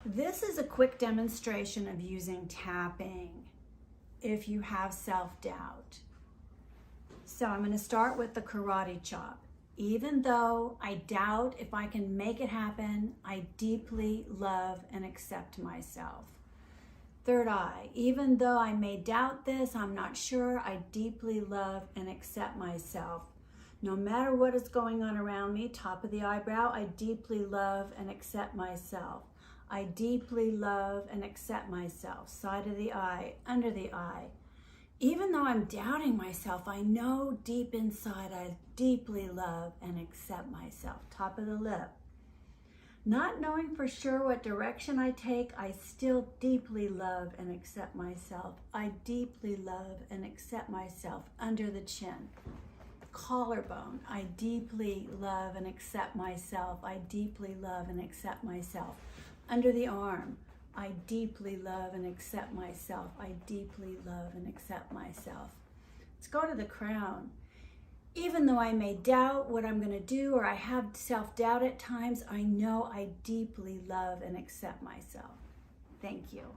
This is a quick demonstration of using tapping if you have self-doubt. So I'm going to start with the karate chop. Even though I doubt if I can make it happen, I deeply love and accept myself. Third eye, even though I may doubt this, I'm not sure, I deeply love and accept myself. No matter what is going on around me, top of the eyebrow, I deeply love and accept myself. I deeply love and accept myself. Side of the eye, under the eye. Even though I'm doubting myself, I know deep inside I deeply love and accept myself. Top of the lip. Not knowing for sure what direction I take, I still deeply love and accept myself. I deeply love and accept myself. Under the chin. Collarbone. I deeply love and accept myself. I deeply love and accept myself. Under the arm. I deeply love and accept myself. I deeply love and accept myself. Let's go to the crown. Even though I may doubt what I'm going to do or I have self-doubt at times, I know I deeply love and accept myself. Thank you.